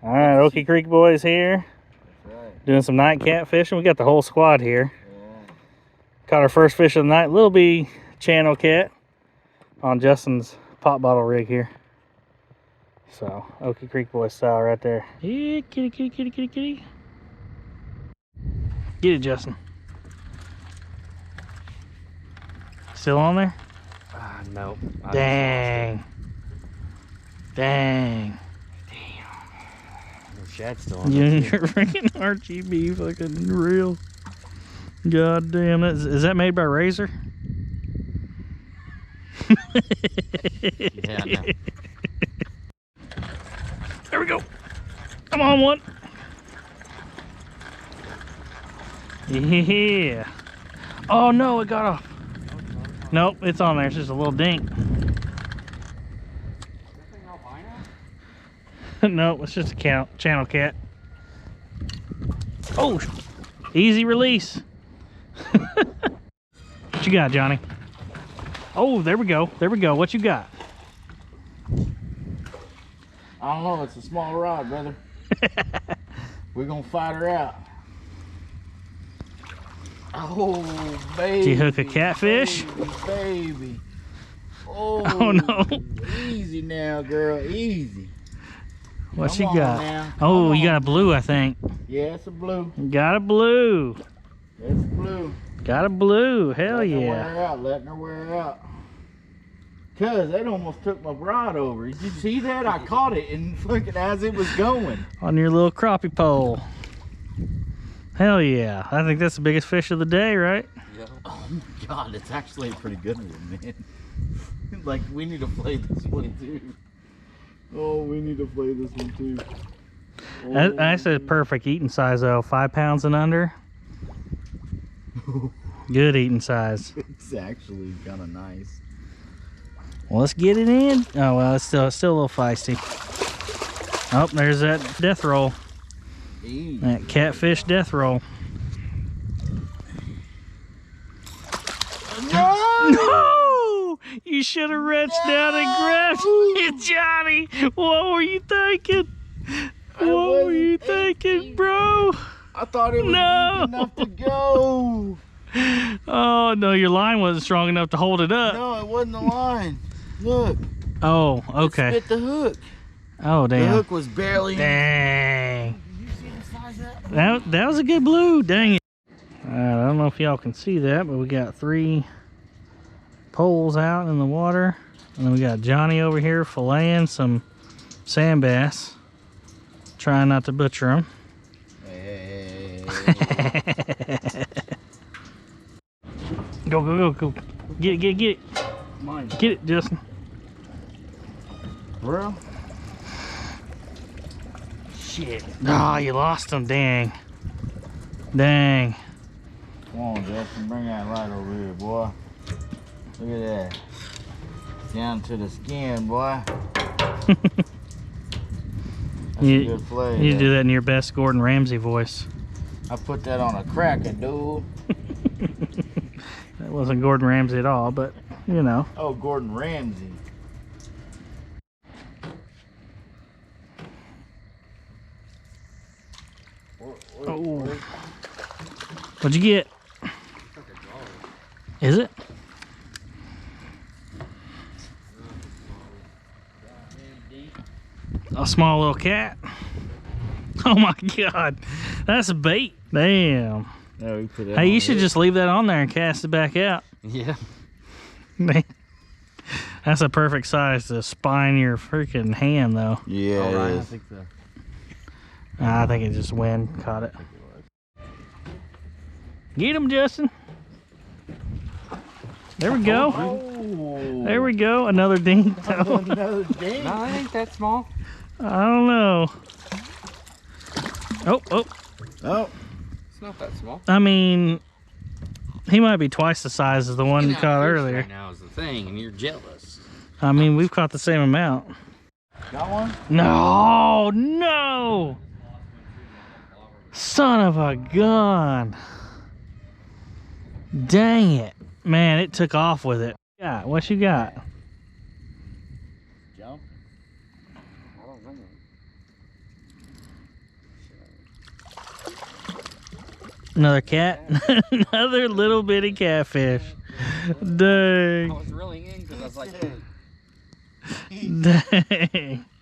All right, Okie Creek boys here. That's right. Doing some night catfishing. We got the whole squad here. Yeah. Caught our first fish of the night. Little B channel cat on Justin's pop bottle rig here. So, Okie Creek boys style right there. Yeah, kitty, kitty, kitty, kitty, kitty. Get it, Justin. Still on there? Nope. Dang. Dang. The shad's still on. Your freaking RGB fucking real. God damn it. Is that made by Razor? Yeah, no. There we go. Come on, one. Yeah. Oh no, it got off. Nope, it's on there. It's just a little dink. No, it's just a channel cat. Oh, easy release. What you got, Johnny? Oh, there we go. There we go. What you got? I don't know. It's a small rod, brother. We're gonna fight her out. Oh, baby. Did you hook a catfish? Baby. Oh no. Easy now, girl. Easy. What Come you on got? now. Oh, Come you got a on. blue, I think. Yeah, it's a blue. Got a blue. It's blue. Got a blue. Hell Letting her yeah. wear out. Letting her wear out. Cuz that almost took my rod over. Did you see that? I caught it and fucking as it was going. On your little crappie pole. Hell yeah. I think that's the biggest fish of the day, right? Yeah. Oh my god, it's actually a pretty good one, man. Like, we need to play this one too. Oh, we need to play this one too. Oh, That's a perfect eating size though. 5 pounds and under. Good eating size. It's actually kind of nice. Well, let's get it in. Oh well, it's still a little feisty. Oh, there's that death roll. Easy. That catfish death roll. No! No! You should have reached down and grabbed it, Johnny. What were you thinking? What were you thinking, bro? I thought it was No. deep enough to go. Oh no, your line wasn't strong enough to hold it up. No, it wasn't the line. Look. Oh, okay. It spit the hook. Oh The damn. hook was barely. Dang. Did you see the size of that? That was a good blue. Dang it. I don't know if y'all can see that, but we got 3 poles out in the water. And then we got Johnny over here filleting some sand bass. Trying not to butcher them. Hey. Go, go, go, go. Get it, get it, get it. Mine. Get it, Justin. Bro. Shit. Oh, you lost him. Dang. Dang. Come on, Justin. Bring that right over here, boy. Look at that. Down to the skin, boy. That's a good play. You need to do that in your best Gordon Ramsay voice. I put that on a cracker, dude. That wasn't Gordon Ramsay at all, but you know. Oh, Gordon Ramsay. Oh. What'd you get? Is it? A small little cat. Oh my god. That's a bait. Damn. Yeah, we put that Hey, you on should there. just leave that on there and cast it back out. Yeah. Man. That's a perfect size to spine your freaking hand though. Yeah, All right, it I is. think so. I think it just wind caught it. Get him, Justin. There we go. Oh. There we go. Another dink. Another ding. No, it ain't that small. I don't know. Oh, oh. Oh. It's not that small. I mean, he might be twice the size as the one you Getting caught out fish earlier. right now is the thing, and you're jealous. I mean, we've caught the same amount. Got one? No, no. Son of a gun. Dang it. Man, it took off with it. Yeah, what you got? Jump. I don't think Another cat. Another little bitty catfish. Dang. I was reeling in because I was like, Dang.